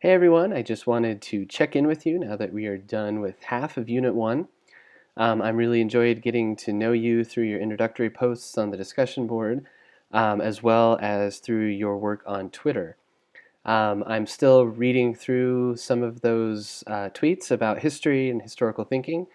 Hey everyone, I just wanted to check in with you now that we are done with half of Unit 1. I'm really enjoyed getting to know you through your introductory posts on the discussion board, as well as through your work on Twitter. I'm still reading through some of those tweets about history and historical thinking,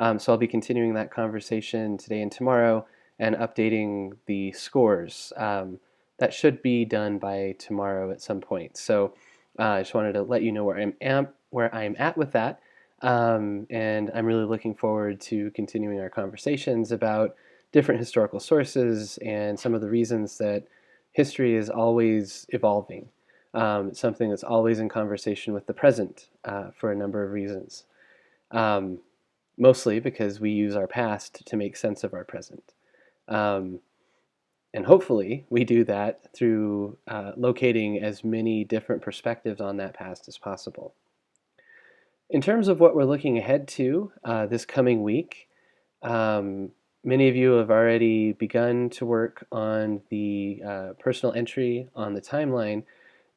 so I'll be continuing that conversation today and tomorrow and updating the scores. That should be done by tomorrow at some point. So I just wanted to let you know where I'm at with that. And I'm really looking forward to continuing our conversations about different historical sources and some of the reasons that history is always evolving. It's something that's always in conversation with the present for a number of reasons. Um, Mostly because we use our past to make sense of our present. Um, and hopefully we do that through locating as many different perspectives on that past as possible. In terms of what we're looking ahead to this coming week, um, many of you have already begun to work on the personal entry on the timeline,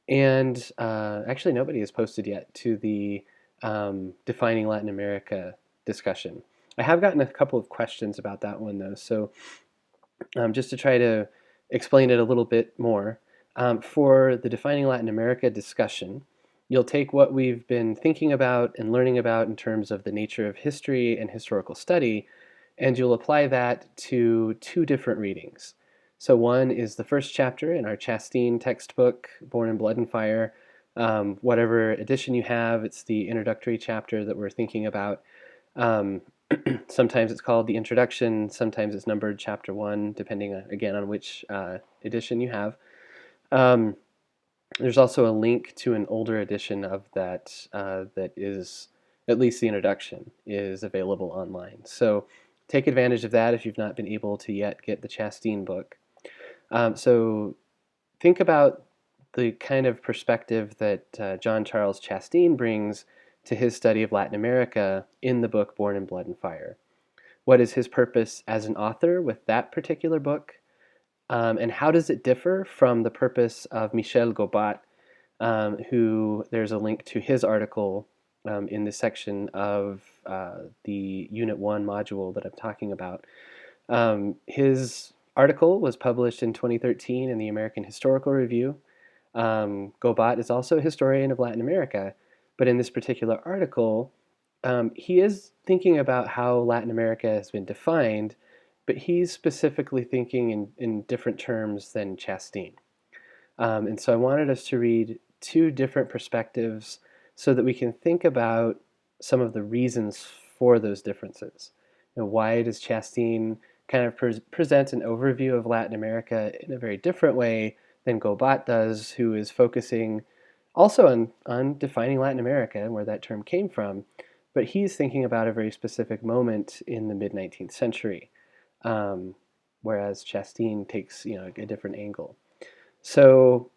and actually nobody has posted yet to the defining Latin America discussion. I have gotten a couple of questions about that one though, so just to try to explain it a little bit more, for the Defining Latin America discussion, you'll take what we've been thinking about and learning about in terms of the nature of history and historical study, and you'll apply that to two different readings. So one is the first chapter in our Chasteen textbook, Born in Blood and Fire. Whatever edition you have, it's the introductory chapter that we're thinking about. Um, Sometimes it's called the introduction, sometimes it's numbered chapter one, depending again on which edition you have. Um, there's also a link to an older edition of that that is, at least the introduction, is available online. So take advantage of that if you've not been able to yet get the Chasteen book. So think about the kind of perspective that John Charles Chasteen brings to his study of Latin America in the book Born in Blood and Fire. What is his purpose as an author with that particular book? And how does it differ from the purpose of Michel Gobat, who there's a link to his article in the section of the Unit 1 module that I'm talking about. His article was published in 2013 in the American Historical Review. Gobat is also a historian of Latin America, but in this particular article, he is thinking about how Latin America has been defined, but he's specifically thinking in different terms than Chasteen. And so I wanted us to read two different perspectives so that we can think about some of the reasons for those differences. Why does Chasteen kind of present an overview of Latin America in a very different way than Gobat does, who is focusing also on defining Latin America and where that term came from, but he's thinking about a very specific moment in the mid-19th century, um, whereas Chasteen takes a different angle. So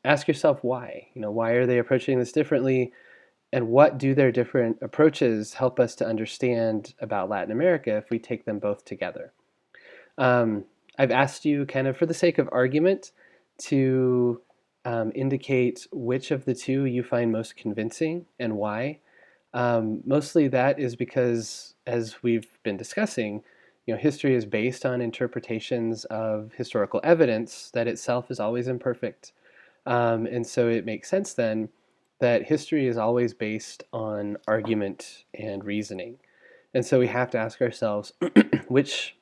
ask yourself why. Why are they approaching this differently, and what do their different approaches help us to understand about Latin America if we take them both together? Um, I've asked you, kind of for the sake of argument, to indicate which of the two you find most convincing and why. Mostly that is because, as we've been discussing, history is based on interpretations of historical evidence that itself is always imperfect. And so it makes sense then that history is always based on argument and reasoning. And so we have to ask ourselves which,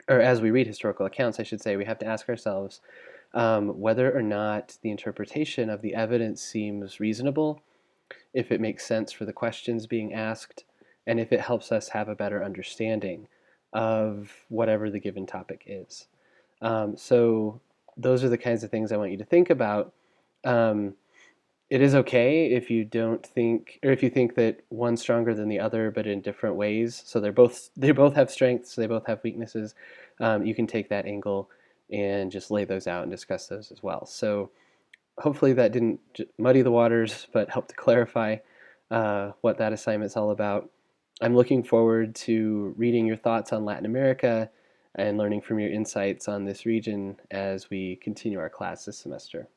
or as we read historical accounts, I should say, we have to ask ourselves whether or not the interpretation of the evidence seems reasonable, if it makes sense for the questions being asked, and if it helps us have a better understanding of whatever the given topic is. So those are the kinds of things I want you to think about. Um, it is okay if you don't think, or if you think that one's stronger than the other, but in different ways. So they both have strengths, they both have weaknesses. You can take that angle and just lay those out and discuss those as well. So hopefully that didn't muddy the waters, but helped to clarify what that assignment's all about. I'm looking forward to reading your thoughts on Latin America and learning from your insights on this region as we continue our class this semester.